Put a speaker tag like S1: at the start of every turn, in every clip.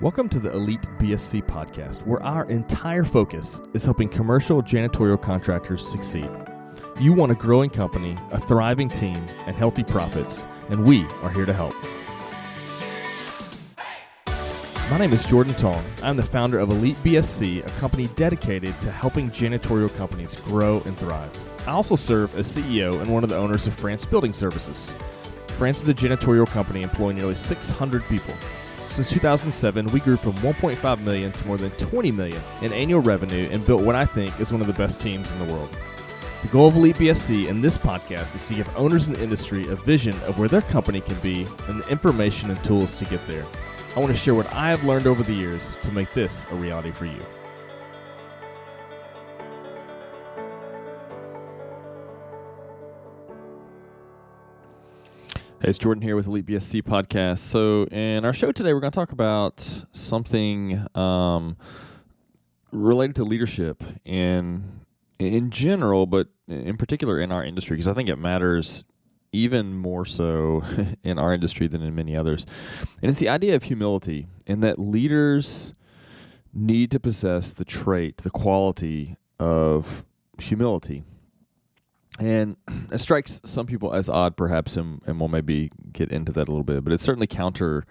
S1: Welcome to the Elite BSC podcast, where our entire focus is helping commercial janitorial contractors succeed. You want a growing company, a thriving team, and healthy profits, and we are here to help. My name is Jordan Tong. I'm the founder of Elite BSC, a company dedicated to helping janitorial companies grow and thrive. I also serve as CEO and one of the owners of France Building Services. France is a janitorial company employing nearly 600 people. Since 2007, we grew from 1.5 million to more than 20 million in annual revenue and built what I think is one of the best teams in the world. The goal of Elite BSC and this podcast is to give owners in the industry a vision of where their company can be and the information and tools to get there. I want to share what I have learned over the years to make this a reality for you. Hey, it's Jordan here with Elite BSC Podcast. So in our show today, we're going to talk about something related to leadership in general, but in particular in our industry, because I think it matters even more so in our industry than in many others. And it's the idea of humility, and that leaders need to possess the trait, the quality of humility. And it strikes some people as odd, perhaps, and we'll maybe get into that a little bit, but it's certainly counter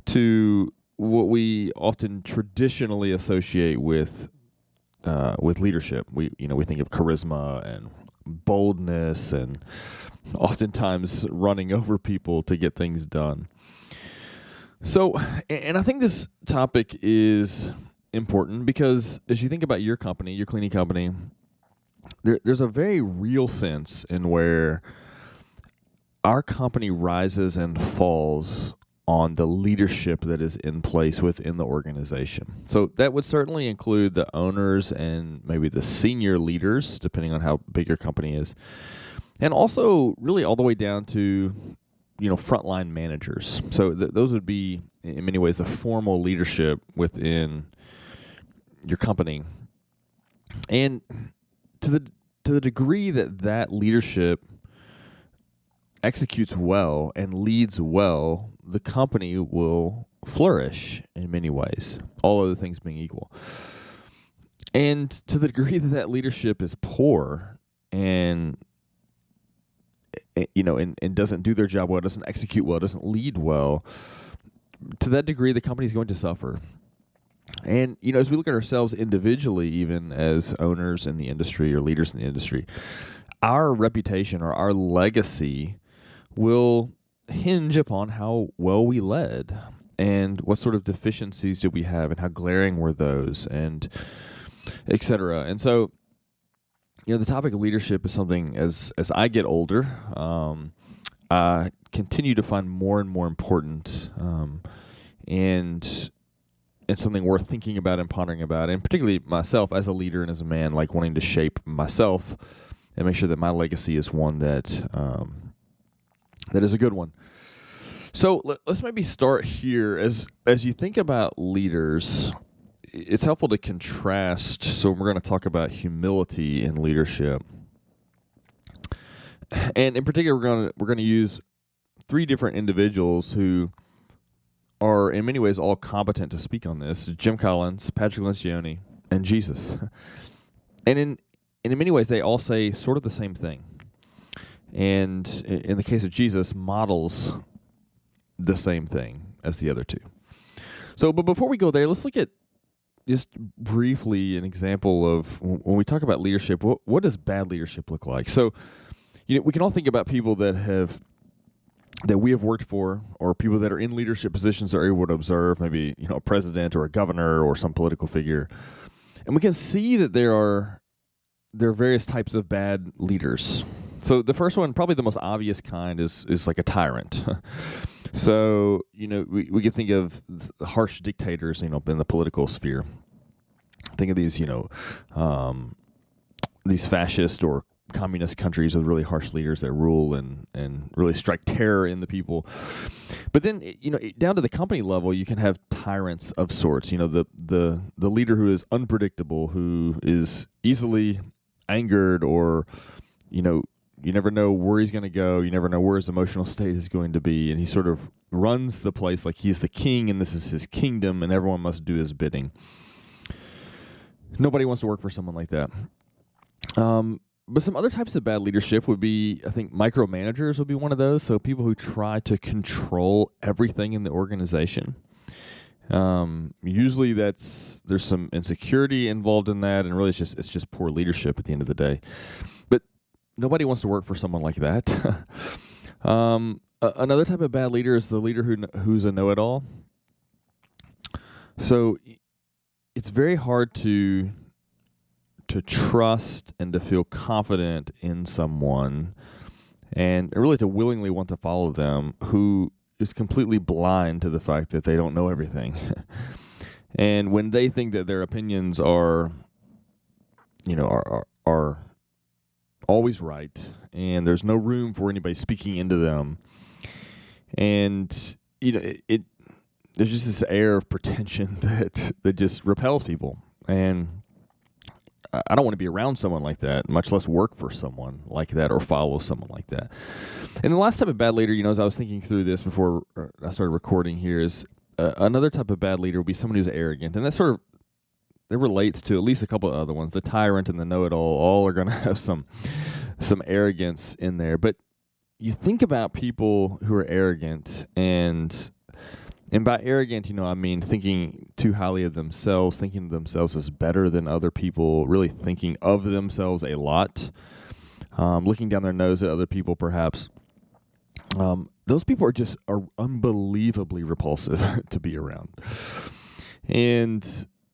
S1: to what we often traditionally associate with leadership. We think of charisma and boldness and oftentimes running over people to get things done. So, and I think this topic is important because as you think about your company, your cleaning company, there's a very real sense in where our company rises and falls on the leadership that is in place within the organization. So that would certainly include the owners and maybe the senior leaders, depending on how big your company is. And also really all the way down to, frontline managers. So those would be, in many ways, the formal leadership within your company. And to the degree that leadership executes well and leads well, the company will flourish in many ways, all other things being equal. And to the degree that leadership is poor and doesn't do their job well, doesn't execute well, doesn't lead well, to that degree the company is going to suffer. And, as we look at ourselves individually, even as owners in the industry or leaders in the industry, our reputation or our legacy will hinge upon how well we led and what sort of deficiencies did we have and how glaring were those and et cetera. And so, the topic of leadership is something as I get older, I continue to find more and more important and something worth thinking about and pondering about, and particularly myself as a leader and as a man, like wanting to shape myself and make sure that my legacy is one that is a good one. So let's maybe start here. As you think about leaders, it's helpful to contrast. So we're going to talk about humility in leadership, and in particular, we're going to use three different individuals who are in many ways all competent to speak on this: Jim Collins, Patrick Lencioni, and Jesus. And in many ways, they all say sort of the same thing. And in the case of Jesus, models the same thing as the other two. So, but before we go there, let's look at just briefly an example of when we talk about leadership, what does bad leadership look like? So, we can all think about people that we have worked for, or people that are in leadership positions that are able to observe, maybe a president or a governor or some political figure, and we can see that there are various types of bad leaders. So the first one, probably the most obvious kind, is like a tyrant. So we can think of harsh dictators, in the political sphere. Think of these these fascist or communist countries with really harsh leaders that rule and really strike terror in the people. But then, down to the company level, you can have tyrants of sorts. The leader who is unpredictable, who is easily angered or, You never know where he's going to go. You never know where his emotional state is going to be. And he sort of runs the place like he's the king and this is his kingdom and everyone must do his bidding. Nobody wants to work for someone like that. But some other types of bad leadership would be, I think, micromanagers would be one of those. So people who try to control everything in the organization. Usually there's some insecurity involved in that, and really it's just poor leadership at the end of the day. But nobody wants to work for someone like that. Another type of bad leader is the leader who's a know-it-all. So it's very hard to trust and to feel confident in someone, and really to willingly want to follow them who is completely blind to the fact that they don't know everything. And when they think that their opinions are always right, and there's no room for anybody speaking into them, and there's just this air of pretension that just repels people. And I don't want to be around someone like that, much less work for someone like that or follow someone like that. And the last type of bad leader, as I was thinking through this before I started recording here, is another type of bad leader would be someone who's arrogant. And that relates to at least a couple of other ones. The tyrant and the know-it-all all are going to have some arrogance in there. But you think about people who are arrogant, and by arrogant, I mean thinking too highly of themselves, thinking of themselves as better than other people, really thinking of themselves a lot, looking down their nose at other people perhaps. Those people are unbelievably repulsive to be around. And,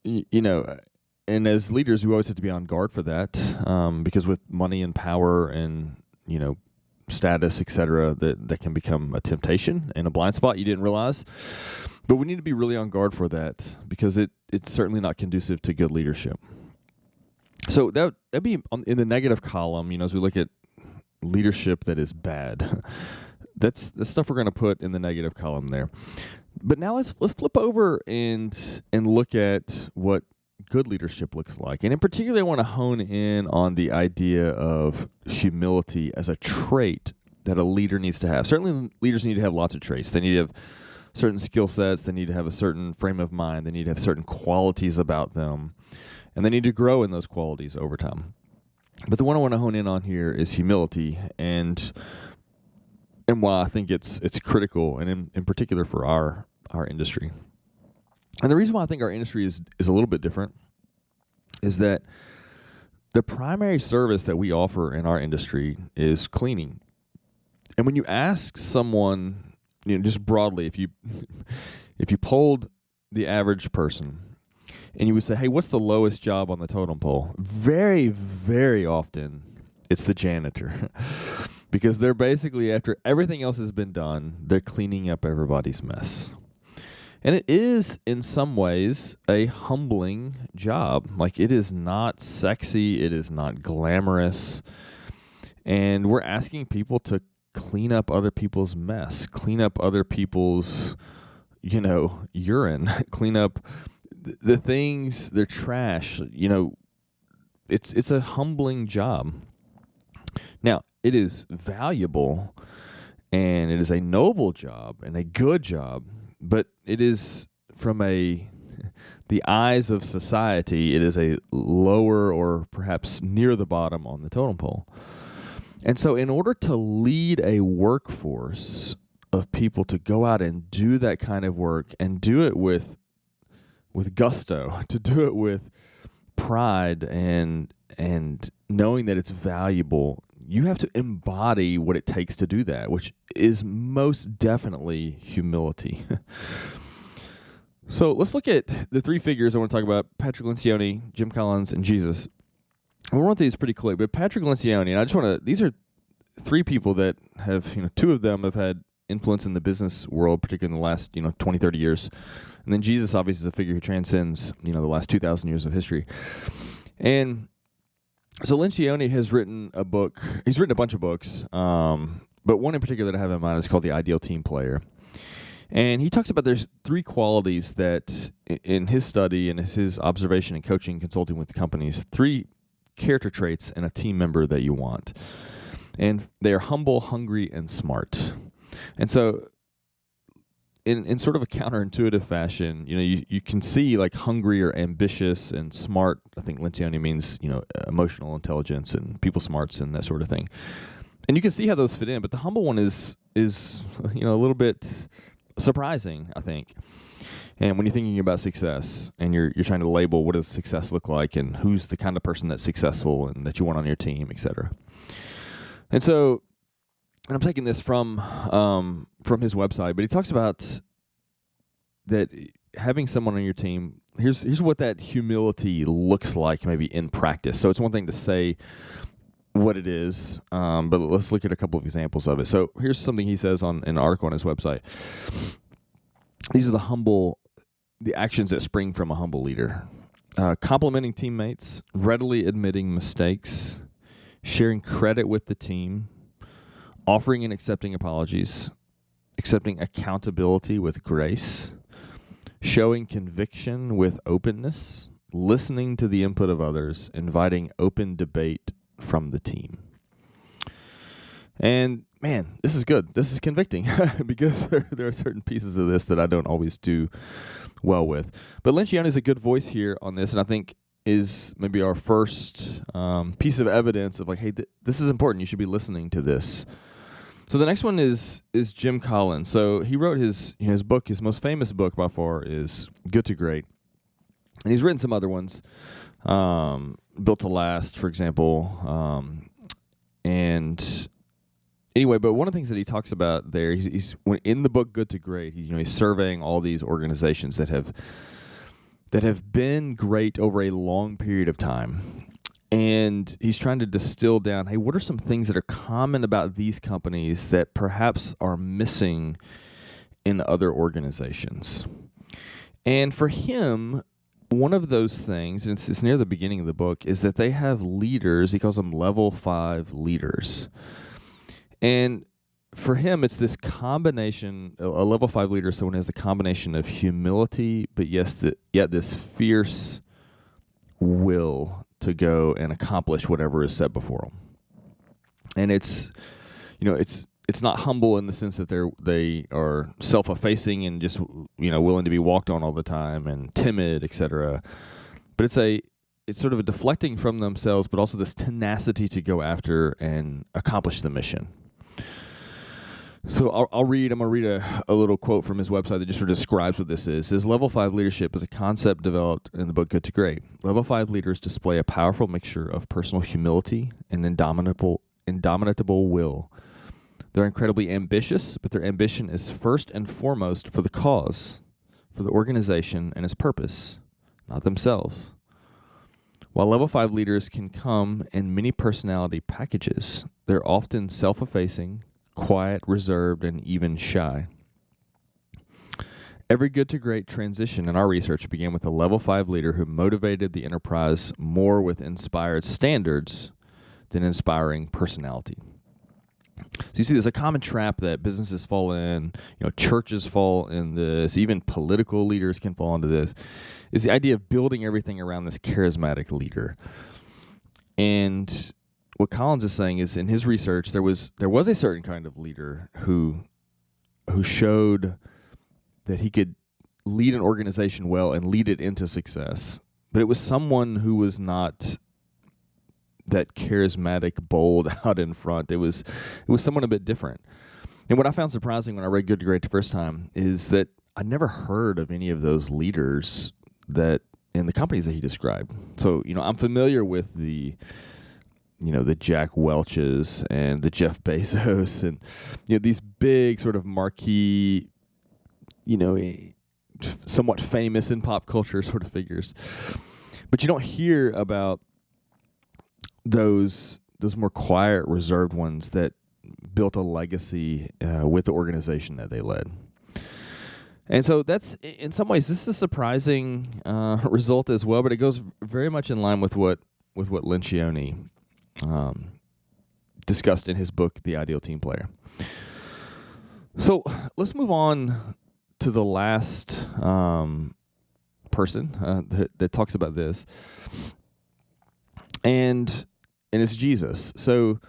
S1: and as leaders, we always have to be on guard for that, because with money and power and, status, etc., that can become a temptation and a blind spot you didn't realize. But we need to be really on guard for that, because it's certainly not conducive to good leadership. So that'd be in the negative column, as we look at leadership that is bad. That's the stuff we're going to put in the negative column there. But now let's flip over and look at what good leadership looks like. And in particular, I want to hone in on the idea of humility as a trait that a leader needs to have. Certainly, leaders need to have lots of traits. They need to have certain skill sets. They need to have a certain frame of mind. They need to have certain qualities about them. And they need to grow in those qualities over time. But the one I want to hone in on here is humility, and why I think it's critical, and in particular for our industry. And the reason why I think our industry is a little bit different is that the primary service that we offer in our industry is cleaning. And when you ask someone, just broadly, if you polled the average person and you would say, hey, what's the lowest job on the totem pole? Very, very often it's the janitor. Because they're basically, after everything else has been done, they're cleaning up everybody's mess. And it is, in some ways, a humbling job. Like, it is not sexy. It is not glamorous. And we're asking people to clean up other people's mess, clean up other people's, urine, clean up the things, their trash. It's a humbling job. Now, it is valuable, and it is a noble job and a good job. But it is, from the eyes of society, it is a lower or perhaps near the bottom on the totem pole. And so in order to lead a workforce of people to go out and do that kind of work and do it with gusto, to do it with pride and knowing that it's valuable, you have to embody what it takes to do that, which is most definitely humility. So let's look at the three figures I want to talk about: Patrick Lencioni, Jim Collins, and Jesus. We'll run through these pretty quick, but Patrick Lencioni, and I just want to, these are three people that have, two of them have had influence in the business world, particularly in the last, 20, 30 years. And then Jesus, obviously, is a figure who transcends, the last 2,000 years of history. And so Lencioni has written a book. He's written a bunch of books, but one in particular that I have in mind is called The Ideal Team Player. And he talks about there's three qualities that, in his study and his observation and coaching, consulting with companies, three character traits in a team member that you want. And they are humble, hungry, and smart. And so in sort of a counterintuitive fashion, you can see like hungry or ambitious and smart. I think Lencioni means, emotional intelligence and people smarts and that sort of thing. And you can see how those fit in, but the humble one is a little bit surprising, I think. And when you're thinking about success and you're trying to label what does success look like and who's the kind of person that's successful and that you want on your team, et cetera. And so, and I'm taking this from his website, but he talks about that having someone on your team, here's what that humility looks like maybe in practice. So it's one thing to say what it is, but let's look at a couple of examples of it. So here's something he says on an article on his website. These are the actions that spring from a humble leader. Complimenting teammates, readily admitting mistakes, sharing credit with the team, offering and accepting apologies, accepting accountability with grace, showing conviction with openness, listening to the input of others, inviting open debate from the team. And man, this is good. This is convicting because there are certain pieces of this that I don't always do well with. But Lencioni is a good voice here on this, and I think is maybe our first piece of evidence of like, hey, this is important. You should be listening to this. So the next one is Jim Collins. So he wrote his book. His most famous book by far is Good to Great, and he's written some other ones, Built to Last, for example, and anyway. But one of the things that he talks about there, he's in the book Good to Great. He's surveying all these organizations that have been great over a long period of time. And he's trying to distill down, hey, what are some things that are common about these companies that perhaps are missing in other organizations? And for him, one of those things, and it's near the beginning of the book, is that they have leaders. He calls them level 5 leaders. And for him, it's this combination, a level 5 leader is someone who has the combination of humility, but yet this fierce will to go and accomplish whatever is set before them. And it's not humble in the sense that they are self-effacing and just willing to be walked on all the time and timid, etc. But it's sort of a deflecting from themselves, but also this tenacity to go after and accomplish the mission. So I'm going to read a little quote from his website that just sort of describes what this is. It says, level 5 leadership is a concept developed in the book Good to Great. Level 5 leaders display a powerful mixture of personal humility and indomitable will. They're incredibly ambitious, but their ambition is first and foremost for the cause, for the organization and its purpose, not themselves. While level 5 leaders can come in many personality packages, they're often self-effacing, quiet, reserved, and even shy. Every Good to Great transition in our research began with a level 5 leader who motivated the enterprise more with inspired standards than inspiring personality. So you see, there's a common trap that businesses fall in, churches fall in this, even political leaders can fall into this, is the idea of building everything around this charismatic leader. And what Collins is saying is, in his research, there was a certain kind of leader who showed that he could lead an organization well and lead it into success. But it was someone who was not that charismatic, bold out in front. It was someone a bit different. And what I found surprising when I read Good to Great the first time is that I never heard of any of those leaders that in the companies that he described. So, I'm familiar with the Jack Welches and the Jeff Bezos and these big sort of marquee, somewhat famous in pop culture sort of figures. But you don't hear about those more quiet, reserved ones that built a legacy with the organization that they led. And so that's, in some ways, this is a surprising result as well, but it goes very much in line with what Lencioni discussed in his book, The Ideal Team Player. So let's move on to the last person that talks about this, and it's Jesus. So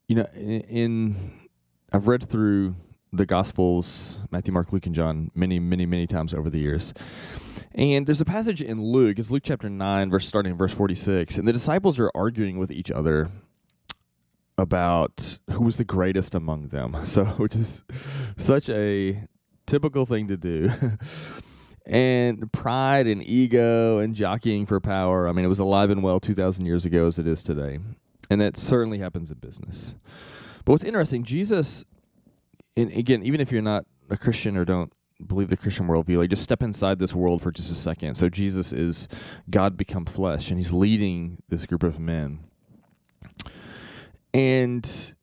S1: I've read through the Gospels, Matthew, Mark, Luke, and John, many, many, many times over the years. And there's a passage in Luke, it's Luke chapter 9, starting in verse 46, and the disciples are arguing with each other about who was the greatest among them. So, which is such a typical thing to do. And pride and ego and jockeying for power, I mean, it was alive and well 2,000 years ago as it is today. And that certainly happens in business. But what's interesting, Jesus, and again, even if you're not a Christian or don't believe the Christian worldview, like just step inside this world for just a second. So Jesus is God become flesh, and he's leading this group of men. And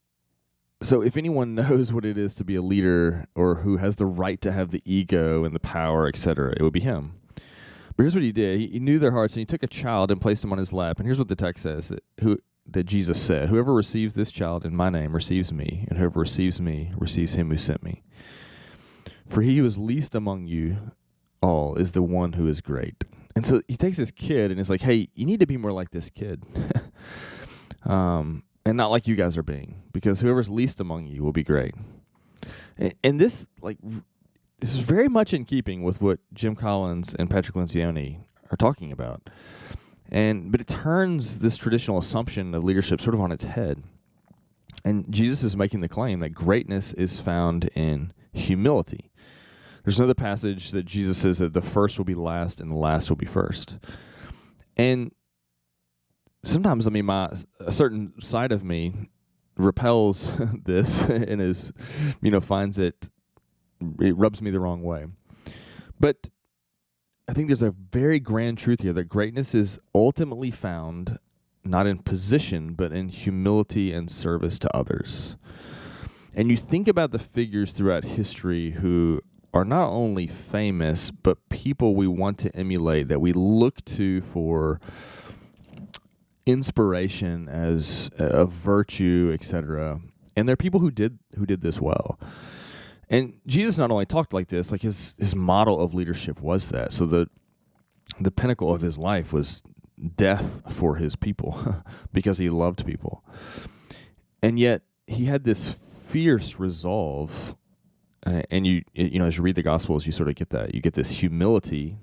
S1: so if anyone knows what it is to be a leader or who has the right to have the ego and the power, etc., it would be him. But here's what he did. He knew their hearts, and he took a child and placed him on his lap. And here's what the text says, that Jesus said, "Whoever receives this child in my name receives me, and whoever receives me receives him who sent me. For he who is least among you all is the one who is great." And so he takes this kid and is like, hey, you need to be more like this kid. And not like you guys are being, because whoever's least among you will be great. And this is very much in keeping with what Jim Collins and Patrick Lencioni are talking about. But it turns this traditional assumption of leadership sort of on its head. And Jesus is making the claim that greatness is found in humility. There's another passage that Jesus says that the first will be last and the last will be first. And sometimes, I mean, a certain side of me repels this and is, finds it rubs me the wrong way. But I think there's a very grand truth here that greatness is ultimately found not in position, but in humility and service to others. And you think about the figures throughout history who are not only famous, but people we want to emulate, that we look to for inspiration as a virtue, etc. And there are people who did this well. And Jesus not only talked like this, like his model of leadership was that. So the pinnacle of his life was death for his people because he loved people. And yet he had this fierce resolve, and you as you read the Gospels, you sort of get that. You get this humility,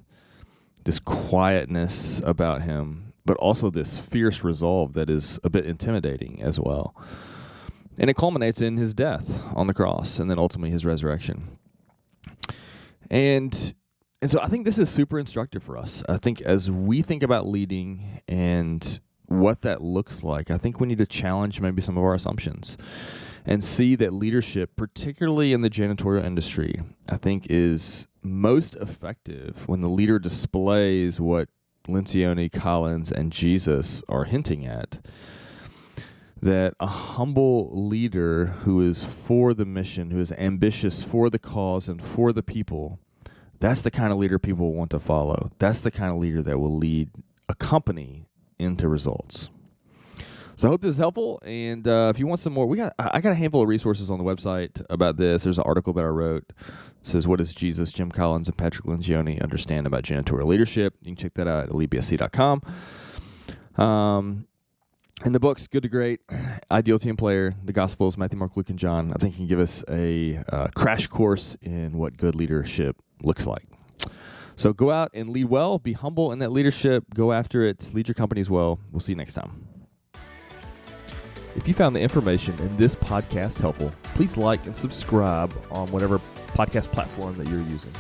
S1: this quietness about him, but also this fierce resolve that is a bit intimidating as well. And it culminates in his death on the cross and then ultimately his resurrection. And so I think this is super instructive for us. I think as we think about leading and what that looks like, I think we need to challenge maybe some of our assumptions and see that leadership, particularly in the janitorial industry, I think is most effective when the leader displays what Lencioni, Collins, and Jesus are hinting at. That a humble leader who is for the mission, who is ambitious for the cause and for the people, that's the kind of leader people want to follow. That's the kind of leader that will lead a company into results. So I hope this is helpful. And if you want some more, I got a handful of resources on the website about this. There's an article that I wrote. It says, "What does Jesus, Jim Collins, and Patrick Lencioni understand about janitorial leadership?" You can check that out at elitebsc.com. And the book's Good to Great, Ideal Team Player, the Gospels, Matthew, Mark, Luke, and John, I think can give us a crash course in what good leadership looks like. So go out and lead well, be humble in that leadership, go after it, lead your companies well. We'll see you next time. If you found the information in this podcast helpful, please like and subscribe on whatever podcast platform that you're using.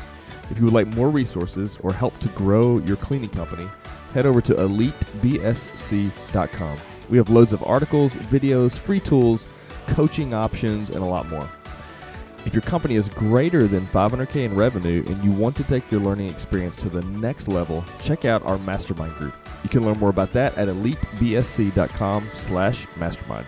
S1: If you would like more resources or help to grow your cleaning company, head over to elitebsc.com. We have loads of articles, videos, free tools, coaching options, and a lot more. If your company is greater than $500K in revenue and you want to take your learning experience to the next level, check out our mastermind group. You can learn more about that at elitebsc.com/mastermind.